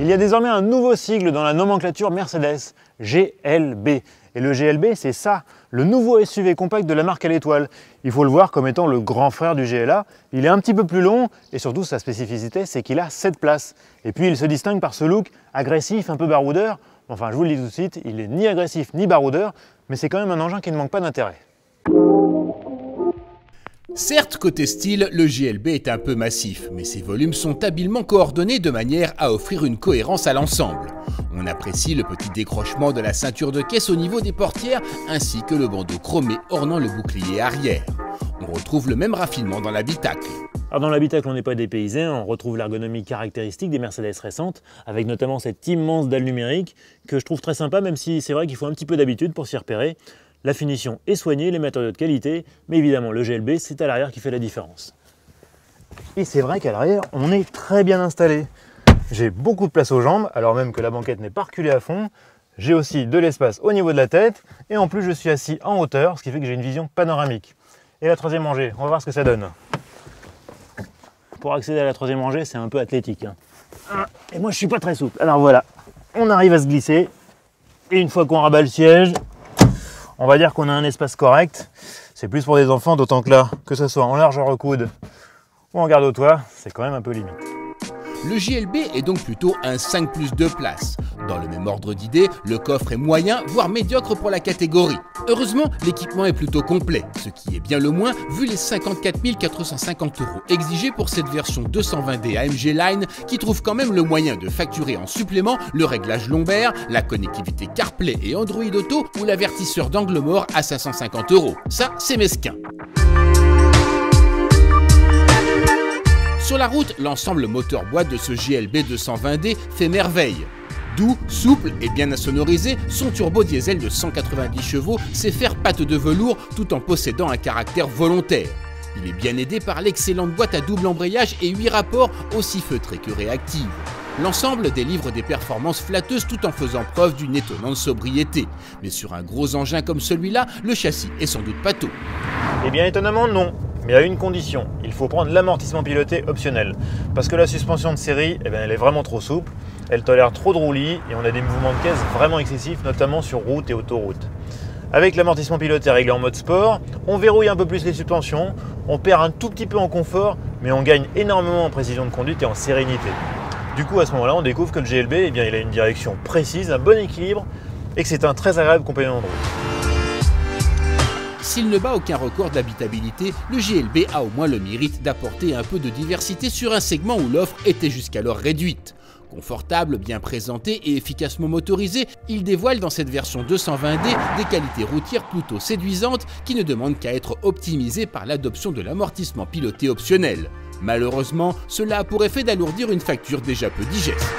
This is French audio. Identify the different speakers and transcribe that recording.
Speaker 1: Il y a désormais un nouveau sigle dans la nomenclature Mercedes, GLB. Et le GLB, c'est ça, le nouveau SUV compact de la marque à l'étoile. Il faut le voir comme étant le grand frère du GLA. Il est un petit peu plus long et surtout sa spécificité, c'est qu'il a 7 places. Et puis il se distingue par ce look agressif, un peu baroudeur. Enfin, je vous le dis tout de suite, il n'est ni agressif ni baroudeur, mais c'est quand même un engin qui ne manque pas d'intérêt.
Speaker 2: Certes, côté style, le GLB est un peu massif, mais ses volumes sont habilement coordonnés de manière à offrir une cohérence à l'ensemble. On apprécie le petit décrochement de la ceinture de caisse au niveau des portières, ainsi que le bandeau chromé ornant le bouclier arrière. On retrouve le même raffinement dans l'habitacle.
Speaker 1: Alors dans l'habitacle, on n'est pas dépaysé, on retrouve l'ergonomie caractéristique des Mercedes récentes, avec notamment cette immense dalle numérique que je trouve très sympa, même si c'est vrai qu'il faut un petit peu d'habitude pour s'y repérer. La finition est soignée, les matériaux de qualité, mais évidemment le GLB, c'est à l'arrière qui fait la différence. Et c'est vrai qu'à l'arrière, on est très bien installé. J'ai beaucoup de place aux jambes, alors même que la banquette n'est pas reculée à fond. J'ai aussi de l'espace au niveau de la tête, et en plus je suis assis en hauteur, ce qui fait que j'ai une vision panoramique. Et la troisième rangée, on va voir ce que ça donne. Pour accéder à la troisième rangée, c'est un peu athlétique, hein. Et moi je suis pas très souple. Alors voilà, on arrive à se glisser, et une fois qu'on rabat le siège, on va dire qu'on a un espace correct. C'est plus pour des enfants, d'autant que là, que ce soit en largeur au coude ou en garde au toit, c'est quand même un peu limite.
Speaker 2: Le GLB est donc plutôt un 5+2 places. Dans le même ordre d'idée, le coffre est moyen, voire médiocre pour la catégorie. Heureusement, l'équipement est plutôt complet, ce qui est bien le moins vu les 54 450 € exigés pour cette version 220D AMG Line qui trouve quand même le moyen de facturer en supplément le réglage lombaire, la connectivité CarPlay et Android Auto ou l'avertisseur d'angle mort à 550 €. Ça, c'est mesquin. Sur la route, l'ensemble moteur-boîte de ce GLB 220D fait merveille. Doux, souple et bien insonorisé, son turbo diesel de 190 chevaux sait faire patte de velours tout en possédant un caractère volontaire. Il est bien aidé par l'excellente boîte à double embrayage et 8 rapports aussi feutrés que réactifs. L'ensemble délivre des performances flatteuses tout en faisant preuve d'une étonnante sobriété. Mais sur un gros engin comme celui-là, le châssis est sans doute pâteau.
Speaker 1: Eh bien étonnamment non, mais à une condition, il faut prendre l'amortissement piloté optionnel. Parce que la suspension de série, elle est vraiment trop souple, elle tolère trop de roulis et on a des mouvements de caisse vraiment excessifs, notamment sur route et autoroute. Avec l'amortissement piloté réglé en mode sport, on verrouille un peu plus les suspensions, on perd un tout petit peu en confort, mais on gagne énormément en précision de conduite et en sérénité. Du coup, à ce moment-là, on découvre que le GLB, il a une direction précise, un bon équilibre et que c'est un très agréable compagnon de route.
Speaker 2: S'il ne bat aucun record d'habitabilité, le GLB a au moins le mérite d'apporter un peu de diversité sur un segment où l'offre était jusqu'alors réduite. Confortable, bien présenté et efficacement motorisé, il dévoile dans cette version 220D des qualités routières plutôt séduisantes qui ne demandent qu'à être optimisées par l'adoption de l'amortissement piloté optionnel. Malheureusement, cela a pour effet d'alourdir une facture déjà peu digeste.